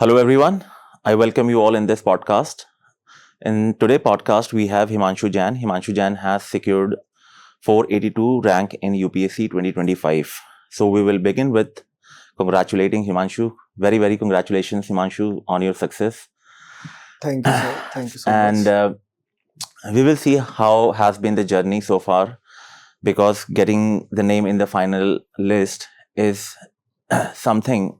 Hello, everyone. I welcome you all in this podcast. In today's podcast, we have Himanshu Jain. Himanshu Jain has secured 482 rank in UPSC 2025. So we will begin with congratulating Himanshu. Very, very congratulations, Himanshu, on your success. Thank you, sir. Thank you so And much. we will see how has been the journey so far, because getting the name in the final list is something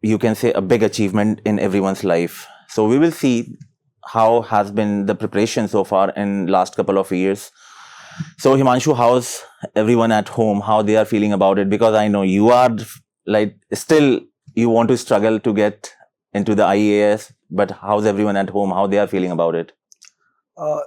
you can say a big achievement in everyone's life. So we will see how has been the preparation so far in last couple of years. So Himanshu, how's everyone at home? How they are feeling about it? Because I know you are like still you want to struggle to get into the IAS, but how's everyone at home? How they are feeling about it?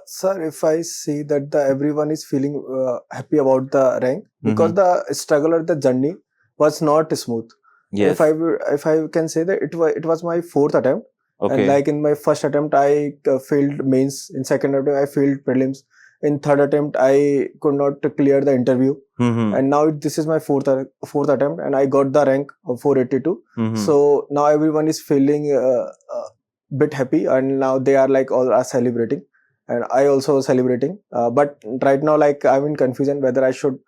Sir, if I see that everyone is feeling happy about the rank because the struggle or the journey was not smooth. Yes. If I can say that it was my fourth attempt, and Okay. like in my first attempt I failed mains. In second attempt I failed prelims. In third attempt I could not clear the interview, and now this is my fourth attempt, and I got the rank of 482. So now everyone is feeling bit happy, and now they are like all are celebrating, and I also celebrating. But right now, like I'm in confusion whether I should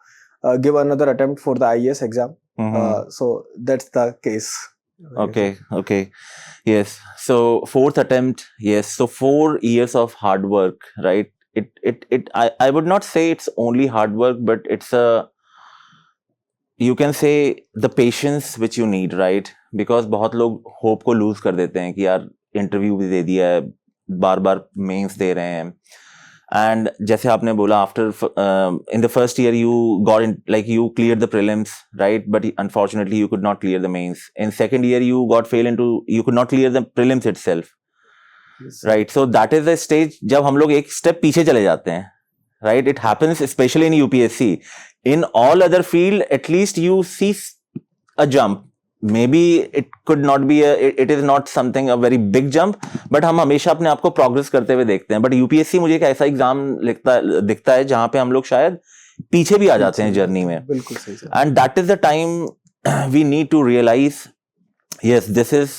give another attempt for the IAS exam. So that's the case. Okay. Yes. So fourth attempt. Yes. So 4 years of hard work, right? I would not say it's only hard work, but it's you can say the patience which you need, right? Because बहुत लोग hope को lose कर देते हैं कि यार interview भी दे दिया है, बार बार मेंस दे रहे हैं. And जैसे आपने बोला, after in the first year you got in, like you cleared the prelims, right? But unfortunately you could not clear the mains. In second year you could not clear the prelims itself, right? So that is the stage जब हम लोग एक step पीछे चले जाते हैं, right? It happens especially in UPSC. In all other field, at least you see a jump. Maybe it could not be it is not something a very big jump, but हम हमेशा अपने आप को progress करते हुए देखते हैं. But UPSC मुझे एक ऐसा एग्जाम दिखता है जहां पे हम लोग शायद पीछे भी आ जाते हैं जर्नी में. बिल्कुल सही sir. And that is the time we need to realise yes this is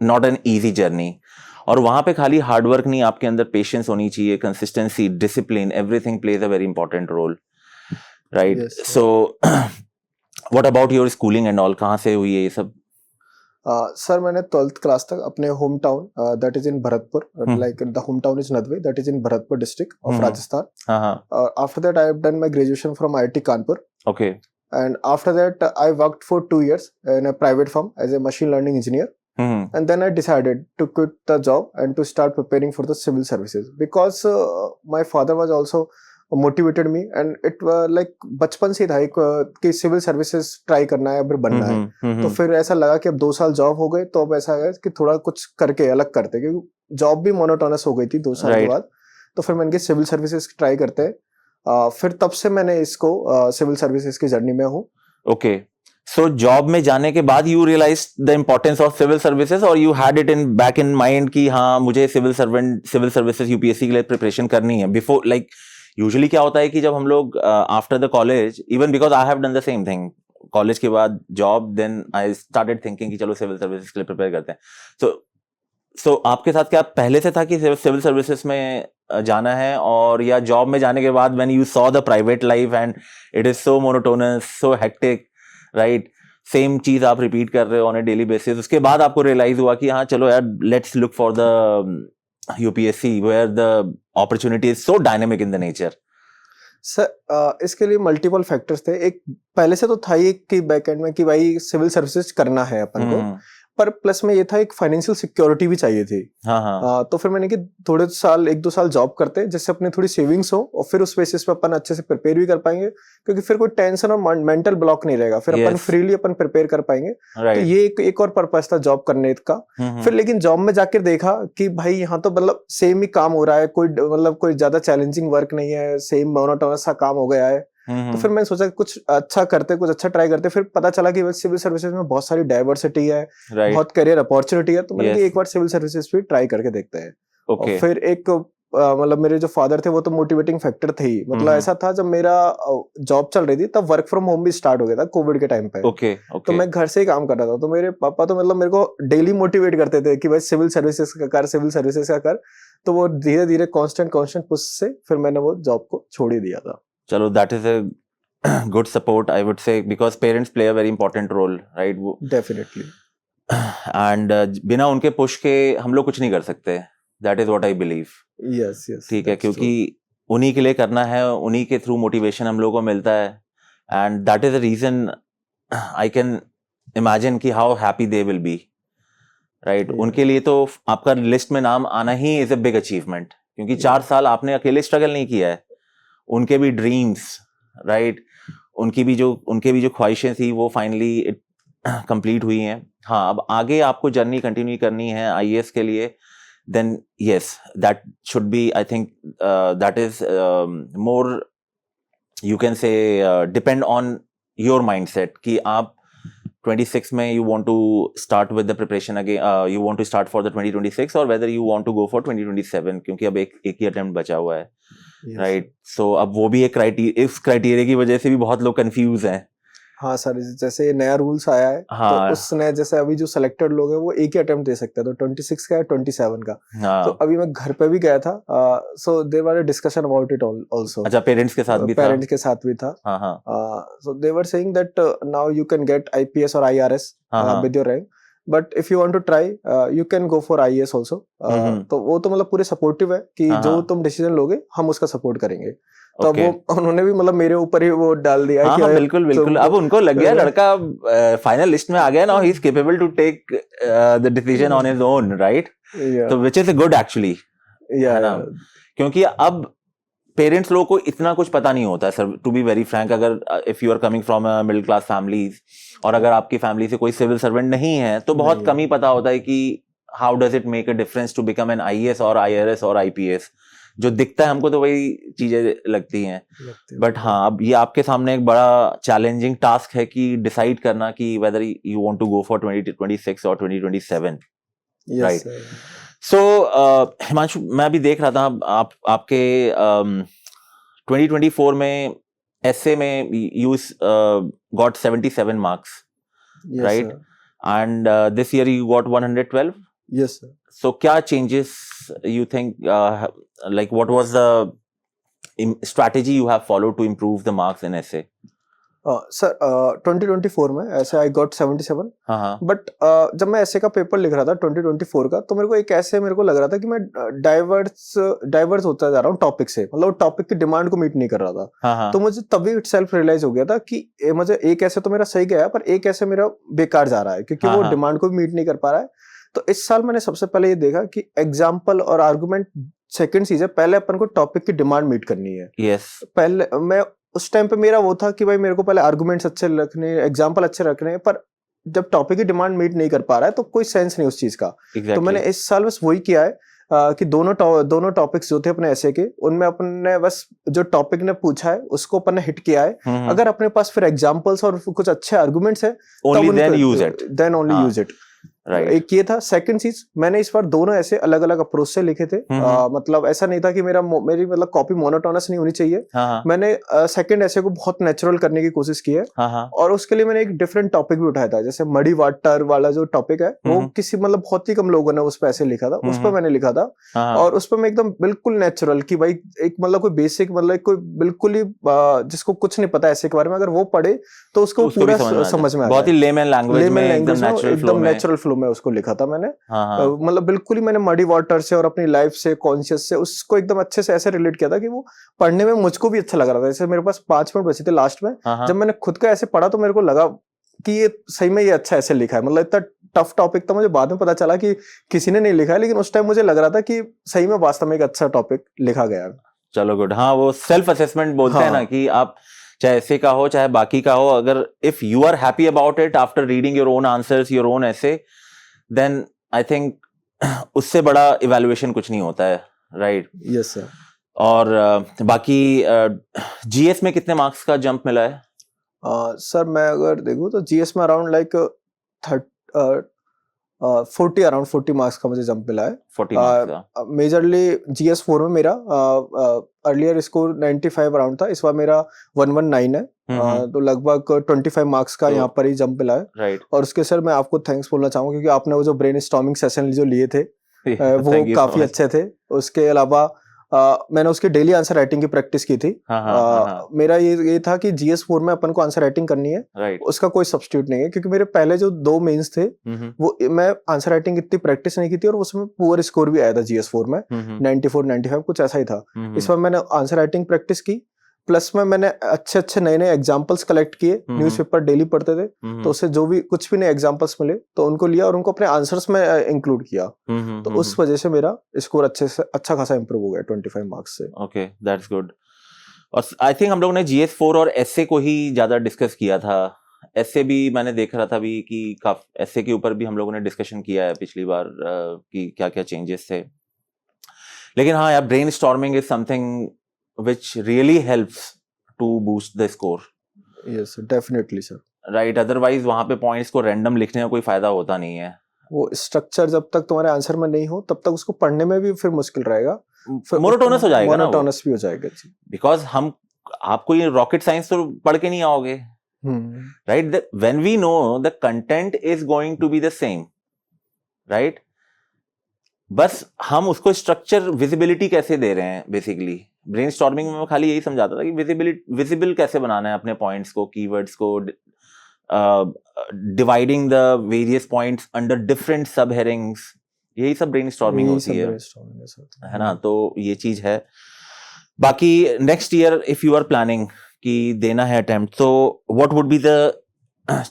not an easy journey. और वहां पे खाली हार्ड वर्क नहीं, आपके अंदर पेशेंस होनी चाहिए, consistency, discipline, everything plays a very important role, right? Yes, sir. So what about your schooling and all, कहाँ से हुई है ये सब? सर मैंने 12th क्लास तक अपने home town that is in Bharatpur, like the home town is Nadwe, that is in Bharatpur district of Rajasthan. After that I have done my graduation from IIT Kanpur. Okay. And after that I worked for 2 years in a private firm as a machine learning engineer. And then I decided to quit the job and to start preparing for the civil services, because my father was also motivated me, and it was like बचपन से था एक कि civil services try करना है, फिर बनना है. तो फिर ऐसा लगा कि अब 2 साल जॉब हो गए, तो अब ऐसा है कि थोड़ा कुछ करके अलग करते, क्योंकि जॉब भी मोनोटोनस हो गई थी 2 साल के बाद. तो फिर मैंने कहा सिविल सर्विसेज ट्राई करते हैं. फिर तब से मैंने इसको सिविल सर्विसेज की जर्नी में हूँ. ओके. सो जॉब में जाने के बाद you realize the importance of civil services, और you had it in back in mind कि हाँ मुझे सिविल सर्विसेज यूपीएससी के लिए प्रिपरेशन करनी है बिफोर? लाइक यूजुअली क्या होता है कि जब हम लोग after the college, even because I have done the same thing, college के बाद job, then I started thinking कि चलो सिविल सर्विसेज के लिए प्रिपेयर करते हैं. सो आपके साथ क्या पहले से था कि सिविल सर्विसेज में जाना है, और या जॉब में जाने के बाद when you saw the private life and it is so monotonous, so hectic, right? Same चीज आप रिपीट कर रहे हो ऑन ए डेली बेसिस, उसके बाद आपको रियलाइज हुआ कि हाँ चलो यार let's look for the UPSC where the opportunity is so dynamic in the nature? Sir इसके लिए मल्टीपल फैक्टर्स थे. एक पहले से तो था ही कि बैकएंड में कि भाई सिविल सर्विसेज करना है अपन को, पर प्लस में ये था एक फाइनेंशियल सिक्योरिटी भी चाहिए थी. तो फिर मैंने कि थोड़े साल 1-2 साल जॉब करते हैं जिससे अपनी थोड़ी सेविंग्स हो, और फिर उस बेसिस पे अपन अच्छे से प्रिपेयर भी कर पाएंगे, क्योंकि फिर कोई टेंशन और मेंटल ब्लॉक नहीं रहेगा, फिर अपन फ्रीली अपन प्रिपेयर कर पाएंगे. तो ये एक और पर्पस था जॉब करने का. फिर लेकिन जॉब में जाकर देखा कि भाई यहाँ तो मतलब सेम ही काम हो रहा है, कोई मतलब कोई ज्यादा चैलेंजिंग वर्क नहीं है, सेम मोनोटोनस सा काम हो गया है. तो फिर मैंने सोचा कुछ अच्छा करते, कुछ अच्छा ट्राई करते. फिर पता चला कि सिविल सर्विसेज में बहुत सारी डाइवर्सिटी है, बहुत करियर अपॉर्चुनिटी है. तो मैंने एक बार सिविल सर्विसेज भी ट्राई करके देखते हैं. और फिर एक मतलब मेरे जो फादर थे वो तो मोटिवेटिंग फैक्टर थे ही, मतलब ऐसा था जब मेरा जॉब चल रही थी तब वर्क फ्रॉम होम भी स्टार्ट हो गया था कोविड के टाइम पे। ओके तो मैं घर से ही काम कर रहा था, तो मेरे पापा तो मतलब मेरे को डेली मोटिवेट करते थे कि भाई सिविल सर्विसेज का कर, सिविल सर्विसेज का कर। तो वो धीरे धीरे कांस्टेंट पुश से फिर मैंने वो जॉब को छोड़ ही दिया था। चलो, that is a good support, I would say, because parents play a very important role, right? Definitely. And बिना उनके पुश के हम लोग कुछ नहीं कर सकते. That is what I believe. Yes, yes. ठीक है, क्योंकि उन्हीं के लिए करना है, उन्हीं के थ्रू मोटिवेशन हम लोगों को मिलता है. And that is the reason I can imagine कि how happy they will be, right? Yeah. उनके लिए तो आपका लिस्ट में नाम आना ही is a big achievement, क्योंकि 4 साल आपने अकेले स्ट्रगल नहीं किया है. उनके भी ड्रीम्स, राइट, उनके भी जो ख्वाहिशें थी वो फाइनली कंप्लीट हुई हैं. हाँ, अब आगे आपको जर्नी कंटिन्यू करनी है आईएएस के लिए, then yes, that should be, I think that is more, you can say, depend on your mindset कि आप 26 में you want to start with the preparation again, you want to start for the 2026 or whether you want to go for 2027, क्योंकि अब एक ही attempt बचा हुआ है, right. सो अब वो भी एक इस क्राइटेरिया की वजह से भी बहुत लोग कंफ्यूज हैं. हाँ सर, जैसे नया रूल्स आया है, हाँ, तो उसने जैसे अभी जो सिलेक्टेड लोग हैं वो एक ही अटेम्प्ट दे सकते हैं, तो 26 का या 27 का. हाँ. तो अभी मैं घर पे भी गया था, so there were a discussion about it also. अच्छा, पेरेंट्स के साथ भी था? पेरेंट्स के साथ भी था. हाँ हाँ. So they were saying that now you can get IPS और IRS with your rank, but if you want to try you can go for IAS also. तो वो तो मतलब पूरे सपोर्टिव है कि जो तुम डिसीजन लोगे हम उसका सपोर्ट करेंगे. तो वो उन्होंने भी मतलब मेरे ऊपर ही वो डाल दिया. हाँ, बिल्कुल बिल्कुल. अब उनको लग गया लड़का फाइनल लिस्ट में आ गया, now he is capable to take the decision on his own, right. तो व्हिच इज गुड एक्चुअली, क्योंकि अब पेरेंट्स लोगों को इतना कुछ पता नहीं होता है sir, to be very frank. अगर if you are coming from a middle class families, और अगर आपकी फैमिली से कोई सिविल सर्वेंट नहीं है, तो बहुत कम ही पता होता है कि how does it make a difference to become an IAS और आईआरएस और आईपीएस. जो दिखता है हमको तो वही चीजें लगती हैं, बट हाँ, अब ये आपके सामने एक बड़ा चैलेंजिंग टास्क है कि डिसाइड करना कि whether you want to go for 2026 और 2027, राइट. सो हिमांशु, मैं अभी देख रहा था आपके 2024 में एसए में you got 77 marks, right, and this year you got 112. Yes sir. So क्या changes you think, like what was the strategy you have followed to improve the marks in essay? Sir 2024 में ऐसे I got 77. But जब मैं ऐसे का paper लिख रहा था 2024 का, तो मेरे को एक ऐसे मेरे को लग रहा था कि मैं डाइवर्स होता जा रहा हूँ टॉपिक से, मतलब टॉपिक की डिमांड को मीट नहीं कर रहा था. तो मुझे तभी इटसेल्फ रियलाइज हो गया था कि मुझे एक ऐसे तो मेरा सही गया, पर एक ऐसे मेरा बेकार जा रहा है, क्योंकि वो डिमांड को मीट नहीं कर पा रहा है. तो इस साल मैंने सबसे पहले ये देखा कि एग्जाम्पल और आर्गुमेंट सेकंड चीज है, पहले अपन को टॉपिक की डिमांड मीट करनी है. yes. पहले मैं उस टाइम पे मेरा वो था कि भाई मेरे को पहले आर्गुमेंट्स अच्छे रखने, एग्जाम्पल अच्छे रखने हैं, पर जब टॉपिक की डिमांड मीट नहीं कर पा रहा है तो कोई सेंस नहीं उस चीज का. तो मैंने इस साल बस वही किया है कि दोनों टॉपिक्स जो थे अपने ऐसे के, उनमें अपन ने बस जो टॉपिक ने पूछा है उसको अपन ने हिट किया है. अगर अपने पास फिर एग्जाम्पल्स और कुछ अच्छे आर्गुमेंट्स है, then only use it. Right. एक ये था. सेकंड चीज, मैंने इस बार दोनों ऐसे अलग अलग अप्रोच से लिखे थे. मतलब ऐसा नहीं था कि मेरी मतलब कॉपी मोनोटोनस नहीं होनी चाहिए. मैंने सेकंड ऐसे को बहुत नेचुरल करने की कोशिश की है. और उसके लिए मैंने एक डिफरेंट टॉपिक भी उठाया था. जैसे मडी वाटर वाला जो टॉपिक है, वो किसी मतलब बहुत ही कम लोगों ने उस पर ऐसे लिखा था, उस पर मैंने लिखा था. और उस पर मैं एकदम बिल्कुल नेचुरल कि भाई एक मतलब कोई बेसिक, मतलब कोई बिल्कुल ही जिसको कुछ नहीं पता ऐसे के बारे में, अगर वो पढ़े तो उसको पूरा समझ में आता है. बहुत ही लेमन लैंग्वेज में, एकदम नेचुरल फ्लो में उसको लिखा था मैंने. मतलब बिल्कुल ही मैंने मडी वाटर से और अपनी लाइफ से, कॉन्शियस से, उसको एकदम अच्छे से ऐसे रिलेट किया था कि वो पढ़ने में मुझको भी अच्छा लग रहा था. जैसे मेरे पास 5 मिनट बचे थे लास्ट में, जब मैंने खुद का ऐसे पढ़ा तो मेरे को लगा कि ये सही में ये अच्छा ऐसे लिखा है. मतलब इतना टफ टॉपिक था, मुझे बाद में पता चला कि किसी ने नहीं लिखा है, लेकिन उस टाइम मुझे लग रहा था कि सही में वास्तव में एक अच्छा टॉपिक लिखा गया. चलो गुड. हाँ, वो सेल्फ असेसमेंट बोलते हैं ना, कि आप चाहे ऐसे का हो चाहे बाकी का हो, अगर if you are happy about it after reading your own answers, your own essays, then I think उससे बड़ा इवैल्यूएशन कुछ नहीं होता है, राइट. Yes sir. और बाकी जीएस में कितने मार्क्स का जंप मिला है? सर मैं अगर देखूं तो जीएस में अराउंड लाइक 40 अराउंड 40 मार्क्स का मुझे जंप मिला है 40 मार्क्स का मेजरली GS4 में मेरा अर्लियर स्कोर 95 अराउंड था, इस बार मेरा 119 है। तो लगभग 25 मार्क्स का यहाँ पर ही जंप मिला है। राइट और उसके सर मैं आपको थैंक्स बोलना चाहूंगा क्योंकि आपने वो जो ब्रेन स्टॉर्मिंग सेशन जो लिए थे वो काफी अच्छे थे। उसके अलावा मैंने उसकी डेली आंसर राइटिंग की प्रैक्टिस की थी। मेरा ये था कि GS4 में अपन को आंसर राइटिंग करनी है, उसका कोई सब्स्टिट्यूट नहीं है, क्योंकि मेरे पहले जो 2 मेंस थे वो मैं आंसर राइटिंग इतनी प्रैक्टिस नहीं की थी और उसमें पुअर स्कोर भी आया था GS4 में 94 95 कुछ ऐसा ही था। इस बार मैंने आंसर राइटिंग प्रैक्टिस की, प्लस में मैंने अच्छे नए एग्जाम्पल्स कलेक्ट किए, न्यूज़पेपर डेली पढ़ते थे तो उससे जो भी कुछ भी नए एग्जाम्पल्स मिले तो उनको लिया और उनको अपने आंसर्स में इंक्लूड किया। तो उस वजह से मेरा स्कोर अच्छा खासा इंप्रूव हो गया 25 मार्क्स से। Okay, that's good. और आई थिंक हम लोग ने GS4 और एसए को ही ज्यादा डिस्कस किया था। एसए भी मैंने देख रहा था भी कि काफी एसए के ऊपर भी हम लोगों ने डिस्कशन किया है पिछली बार कि क्या क्या चेंजेस थे। लेकिन हाँ यार, brain storming is something which really helps to boost the score. Yes, definitely sir. Right, otherwise वहाँ पे points को random लिखने में कोई फायदा होता नहीं है। वो स्ट्रक्चर जब तक तुम्हारे आंसर में नहीं हो तब तक उसको पढ़ने में भी फिर मुश्किल रहेगा, मोनोटोनस हो जाएगा ना, मोनोटोनस भी हो जाएगा जी। बिकॉज आपको ये रॉकेट साइंस तो पढ़ के नहीं आओगे, right? When we know the content is going to be the same, right? बस हम उसको स्ट्रक्चर विजिबिलिटी कैसे दे रहे हैं। बेसिकली ब्रेनस्टॉर्मिंग में मैं खाली यही समझाता था कि विजिबल कैसे बनाना है अपने पॉइंट्स को, कीवर्ड्स को, dividing the various points under different सब हेडिंग्स, यही सब ब्रेनस्टॉर्मिंग होती है ना। तो ये चीज है। बाकी next year if you are planning कि देना है अटेम्प्ट, तो what would be the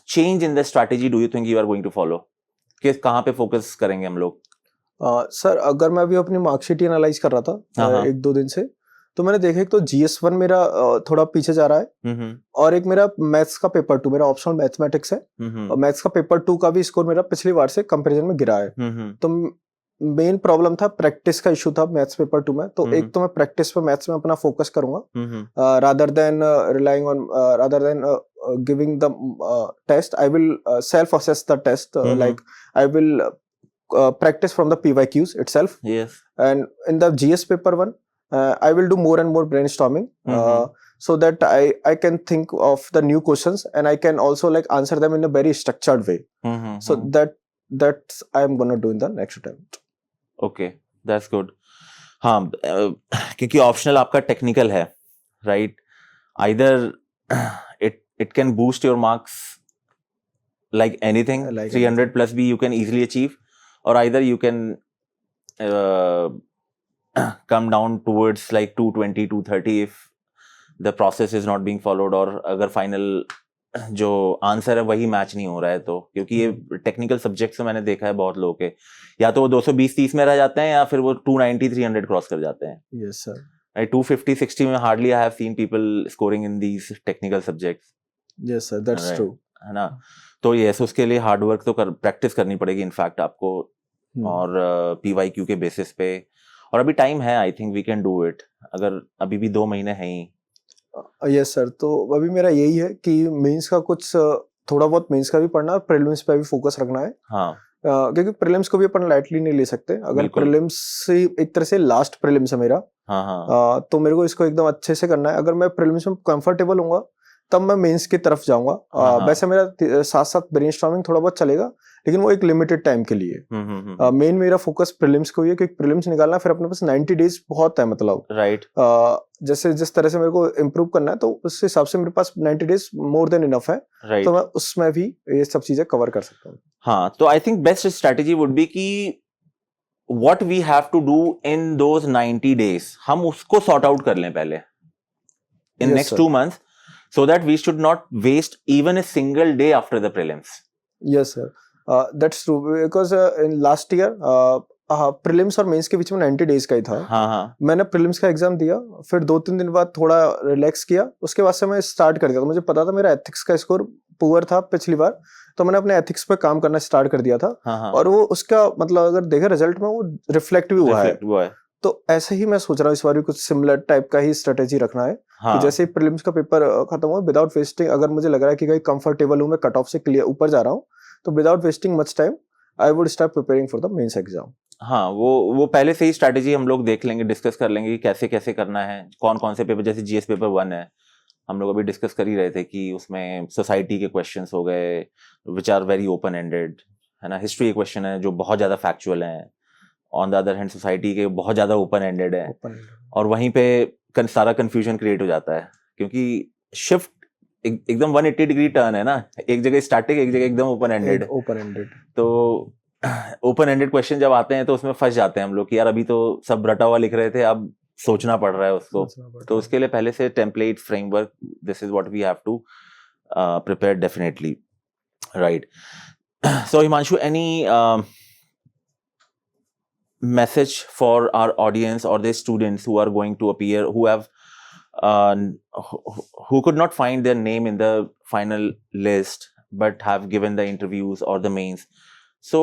change in the strategy do you think you are going to follow? कि कहाँ पे फोकस करेंगे हम लोग? सर अगर मैं अभी अपनी मार्कशीट एनालाइज कर रहा था 1-2 दिन से, तो मैंने देखा एक तो GS1 मेरा थोड़ा पीछे जा रहा है और एक मेरा मैथ्स का पेपर 2, मेरा ऑप्शनल मैथमेटिक्स है और मैथ्स का पेपर 2 का भी स्कोर मेरा पिछली बार से कंपैरिजन में गिरा है। तो मेन प्रॉब्लम था प्रैक्टिस का इशू था मैथ्स पेपर 2 में। तो एक तो मैं प्रैक्टिस पे मैथ्स में अपना फोकस करूंगा rather than relying on rather than giving the test. I will self assess the test, like I will practice from the PYQs itself. Yes. And in the GS paper 1, I will do more and more brainstorming so that I can think of the new questions and I can also like answer them in a very structured way. So that's I am gonna do in the next attempt. Okay, that's good. हाँ, क्योंकि optional आपका technical है, right? Either it can boost your marks like anything, like 300 plus B you can easily achieve. Or either you can come down towards like 220, 230 if the process is not being followed, और अगर final जो answer है वही match नहीं हो रहा है तो। क्योंकि ये टेक्निकल सब्जेक्ट्स में मैंने देखा है बहुत लोगों के, या तो वो 220-30 में रह जाते हैं या फिर वो 290-300 क्रॉस कर जाते हैं। Yes sir. 250-60 में hardly I have seen people scoring in these technical subjects. Yes sir, that's true. है ना। तो यस, उसके लिए हार्ड वर्क तो प्रैक्टिस करनी पड़ेगी इनफैक्ट आपको, और PYQ के बेसिस पे। और अभी टाइम है, I think we can do it, अगर अभी भी 2 महीने हैं ही। यस सर, तो अभी मेरा यही है कि मेंस का कुछ थोड़ा बहुत मेंस का भी पढ़ना है, प्रीलिम्स पे भी फोकस रखना है। हाँ, क्योंकि प्रीलिम्स को भी अपन लाइटली नहीं ले सकते। अगर प्रीलिम्स से एक तरह से लास्ट प्रीलिम्स है मेरा, तो मेरे को इसको एकदम अच्छे से करना है। अगर मैं प्रीलिम्स में कंफर्टेबल होऊंगा तब मैं मेंस की तरफ जाऊंगा। वैसे मेरा साथ साथ ब्रेनस्टॉर्मिंग थोड़ा बहुत चलेगा, लेकिन वो एक लिमिटेड टाइम के लिए। मेन मेरा फोकस प्रीलिम्स को ही है, क्योंकि प्रीलिम्स निकालना फिर अपने पास 90 डेज बहुत है, मतलब राइट। जैसे जिस तरह से मेरे को इम्प्रूव करना है तो उस हिसाब से मेरे पास 90 डेज मोर देन इनफ है। तो मैं उसमें भी ये सब चीजें कवर कर सकता हूँ। हाँ, तो I think best strategy would be कि what we have to do in those 90 days हम उसको सॉर्ट आउट कर लें पहले in next 2 months, so that we should not waste even a single day after the prelims. Yes sir, that's true, because in last year prelims और mains के बीच में 90 days का ही था। हाँ। मैंने प्रीलिम्स का एग्जाम दिया, फिर 2-3 दिन बाद थोड़ा रिलैक्स किया, उसके बाद से मैं स्टार्ट कर दिया। तो मुझे पता था मेरा एथिक्स का स्कोर पुअर था पिछली बार, तो मैंने अपने एथिक्स पे काम करना स्टार्ट कर दिया था। और वो उसका मतलब अगर देखे रिजल्ट में वो रिफ्लेक्ट भी हुआ है। तो ऐसे ही मैं सोच रहा हूँ इस बार भी कुछ सिमिलर टाइप का ही स्ट्रेटेजी रखना है। कि जैसे ही प्रीलिम्स का पेपर खत्म हो, विदाउट वेस्टिंग, अगर मुझे लग रहा है कि कहीं कंफर्टेबल हूँ, मैं कट ऑफ से क्लियर ऊपर जा रहा हूँ, तो without wasting much time I would start preparing for the mains exam. हाँ, वो पहले से ही स्ट्रैटेजी हम लोग देख लेंगे, डिस्कस कर लेंगे कि कैसे कैसे करना है, कौन कौन से पेपर, जैसे जीएस पेपर 1 है, हम लोग अभी डिस्कस कर ही रहे थे कि उसमें सोसाइटी के क्वेश्चंस हो गए which are very open ended, है ना, हिस्ट्री के क्वेश्चन है जो बहुत ज़्यादा फैक्चुअल हैं, on the other hand society के बहुत ज़्यादा ओपन एंडेड है, और वहीं पे सारा कन्फ्यूजन क्रिएट हो जाता है क्योंकि शिफ्ट एकदम 180 डिग्री टर्न है ना, एक जगह स्टैटिक, एक जगह एकदम ओपन एंडेड। तो ओपन एंडेड क्वेश्चन जब आते हैं तो उसमें फंस जाते हैं हम लोग कि यार अभी तो सब रटा हुआ लिख रहे थे, अब सोचना पड़ रहा है उसको। तो उसके लिए पहले से template framework, this is what we have to prepare definitely, right. So Himanshu, any message for our audience or the students who are going to appear, who have who could not find their name in the final list but have given the interviews or the mains? So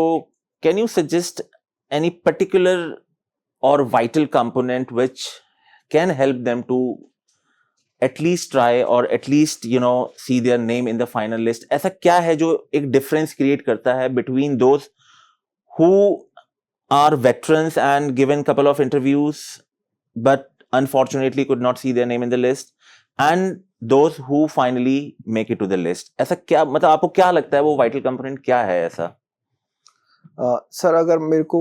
can you suggest any particular or vital component which can help them to at least try or at least see their name in the final list? ऐसा क्या है जो एक difference create करता है between those who are veterans and given couple of interviews but unfortunately could not see their name in the list and those who finally make it to the list? ऐसा क्या, मतलब आपको क्या लगता है वो vital component क्या है ऐसा? सर अगर मेरे को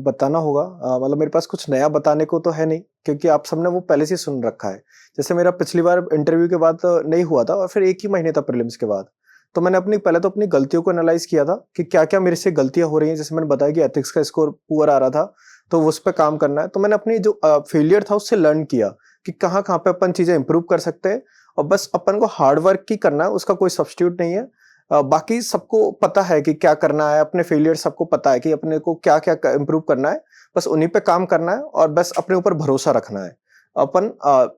बताना होगा, मतलब मेरे पास कुछ नया बताने को तो है नहीं क्योंकि आप सबने वो पहले से सुन रखा है। जैसे मेरा पिछली बार इंटरव्यू के बाद नहीं हुआ था और फिर एक ही महीने था प्रीलिम्स के बाद, तो मैंने पहले तो अपनी गलतियों को एनालाइज किया था कि क्या क्या मेरे से गलतियां हो रही हैं। जैसे मैंने बताया कि एथिक्स का स्कोर पुअर आ रहा था तो उस पर काम करना है। तो मैंने अपनी जो फेलियर था उससे लर्न किया कि कहाँ कहाँ पे अपन चीजें इंप्रूव कर सकते हैं, और बस अपन को हार्ड वर्क ही करना है, उसका कोई सब्स्टिट्यूट नहीं है। बाकी सबको पता है कि क्या करना है, अपने फेलियर सबको पता है कि अपने को क्या क्या इंप्रूव करना है, बस उन्हीं पे काम करना है और बस अपने ऊपर भरोसा रखना है। अपन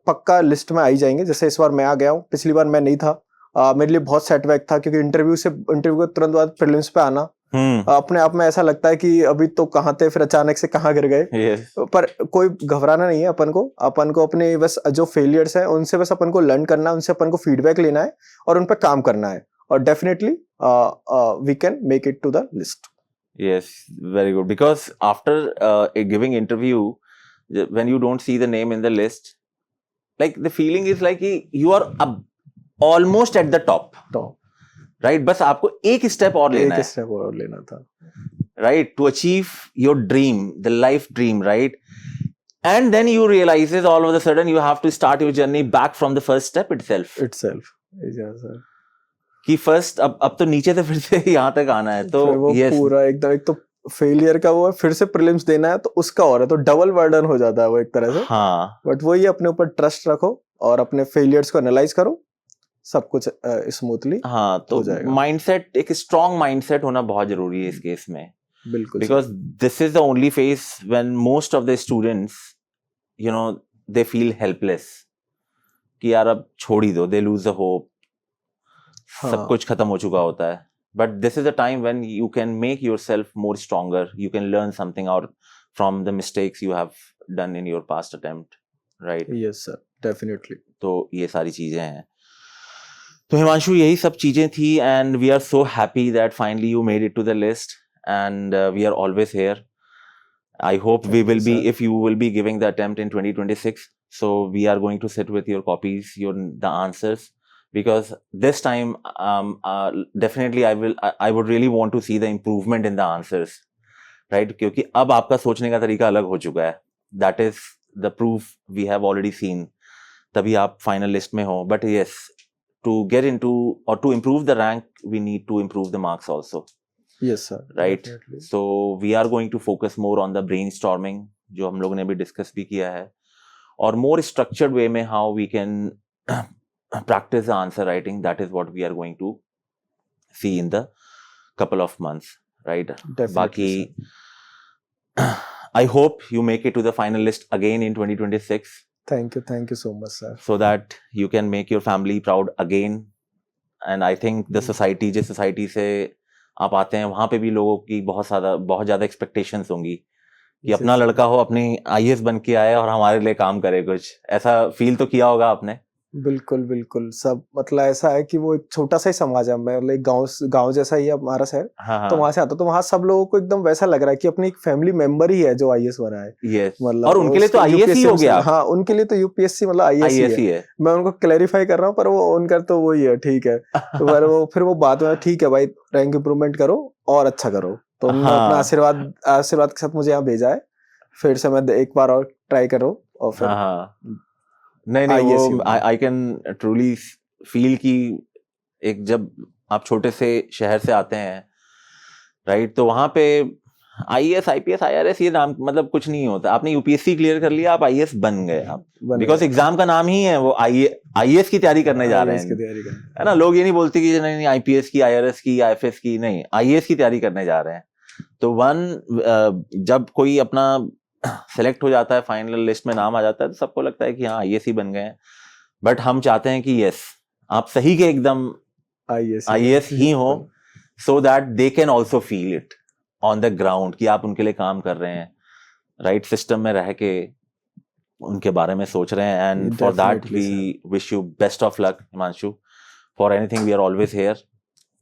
पक्का लिस्ट में आ ही जाएंगे। जैसे इस बार मैं आ गया हूँ, पिछली बार मैं नहीं था। मेरे लिए बहुत सेटबैक था क्योंकि इंटरव्यू के तुरंत बाद प्रीलिम्स पे आना अपने आप में ऐसा लगता है कि अभी तो कहाँ थे, फिर अचानक से कहाँ गिर गए। पर कोई घबराना नहीं है अपन को अपने बस जो फेलियर्स हैं उनसे बस अपन को लर्न करना है, उनसे अपन को फीडबैक लेना है और उन पर काम करना है, और definitely we can make it to the list. Yes, very good. Because after giving interview, when you don't see the name in the list, like the feeling is like you are almost at the top, right? बस आपको एक step और लेना था, right, to achieve your dream, the life dream, right? And then you realize all of a sudden you have to start your journey back from the first step itself. Yes, sir. कि first अब तो नीचे से फिर से यहाँ तक आना है, तो वो पूरा एकदम, एक तो फेलियर का वो है, फिर से प्रीलिम्स देना है तो उसका और है, तो डबल बर्डन हो जाता है वो एक तरह से। हाँ, बट वही अपने ऊपर ट्रस्ट रखो और अपने फेलियर्स को एनालाइज करो, सब कुछ स्मूथली तो माइंडसेट, एक स्ट्रॉन्ग माइंडसेट होना बहुत जरूरी है इस केस में। बिल्कुल, because this is the only phase when most of the students they feel helpless कि यार अब छोड़ ही दो, दे लूज द होप, सब कुछ खत्म हो चुका होता है। But this is a time when you can make yourself more stronger, you can learn something out from the mistakes you have done in your past attempt, right? Yes sir, definitely. तो ये सारी चीजें हैं। तो हिमांशु, यही सब चीजें थी, and we are so happy that finally you made it to the list, and we are always here. I hope we will be, if you will be giving the attempt in 2026. So we are going to sit with your copies, the answers, because this time definitely I would really want to see the improvement in the answers, right? क्योंकि अब आपका सोचने का तरीका अलग हो चुका है. That is the proof we have already seen. तभी आप final list में हो. But yes, to get into or to improve the rank, we need to improve the marks also. Yes sir, right? Definitely. So we are going to focus more on the brainstorming, जो हम लोगों ने भी discuss भी किया है, और more structured way में how we can practice the answer writing. That is what we are going to see in the couple of months, right? Definitely, बाकी I hope you make it to the final list again in 2026. Thank you so much sir. So that you can make your family proud again. And I think the society, जिस society से आप आते हैं वहां पे भी लोगों की बहुत ज्यादा एक्सपेक्टेशंस होंगी कि अपना लड़का हो, अपनी आईएएस बन के आए और हमारे लिए काम करे कुछ, ऐसा फील तो किया होगा आपने? बिल्कुल बिल्कुल सब मतलब ऐसा है कि वो एक छोटा सा ही समाज है, मतलब एक गांव जैसा ही है हमारा शहर। हाँ तो हाँ वहां से आता तो वहां सब लोगों को एकदम वैसा लग रहा है कि अपनी एक फैमिली मेंबर ही है जो आईएएस बना है। यस, मतलब और उनके लिए तो उसको आईएएस ही यूपीएससी हो गया। हाँ उनके लिए तो यूपीएससी मतलब आईएएस ही आईएएस है। ही है। मैं उनको क्लैरिफाई कर रहा हूँ पर वो उनका तो वही है, ठीक है। तो फिर वो बात में ठीक है भाई, रैंक इंप्रूवमेंट करो और अच्छा करो। तो उन्होंने अपना हाँ आशीर्वाद के साथ मुझे यहाँ भेजा है। फिर से मैं एक बार और ट्राई करो और फिर हाँ हाँ, नहीं नहीं, आईएएस ही वो होगा। आई कैन ट्रूली फील कि एक जब आप छोटे से शहर से आते हैं, राइट, तो वहां पे आईएएस आईपीएस आईआरएस ये नाम मतलब कुछ नहीं होता। आपने यूपीएससी क्लियर कर लिया, आप आईएएस बन गए आप, बन बिकॉज गए एग्जाम का नाम ही है वो आईएएस की तैयारी करने जा रहे आईएएस की हैं, तैयारी करने। है ना। लोग ये नहीं बोलते कि नहीं नहीं आईपीएस की, आईआरएस की, आईएफएस की, नहीं, आईएएस की तैयारी करने जा रहे हैं। तो जब कोई अपना सेलेक्ट हो जाता है, फाइनल लिस्ट में नाम आ जाता है, तो सबको लगता है कि हाँ आईएएस ही बन गए हैं। बट हम चाहते हैं कि यस, आप सही के एकदम आईएएस ही हो, so that they can also feel it on the ground कि आप उनके लिए काम कर रहे हैं, राइट, सिस्टम में रह के उनके बारे में सोच रहे हैं। And for that we wish you best of luck Himanshu, for anything we are always here.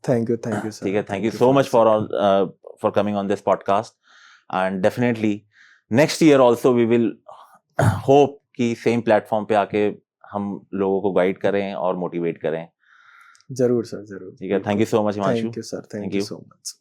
Thank you sir. ठीक है, thank you so much for coming on this podcast, and definitely next year also we will hope कि same platform पे आके हम लोगों को guide करें और मोटिवेट करें। जरूर सर, जरूर। ठीक है, thank you so much Himanshu. Thank you sir, thank Thank you you. So much.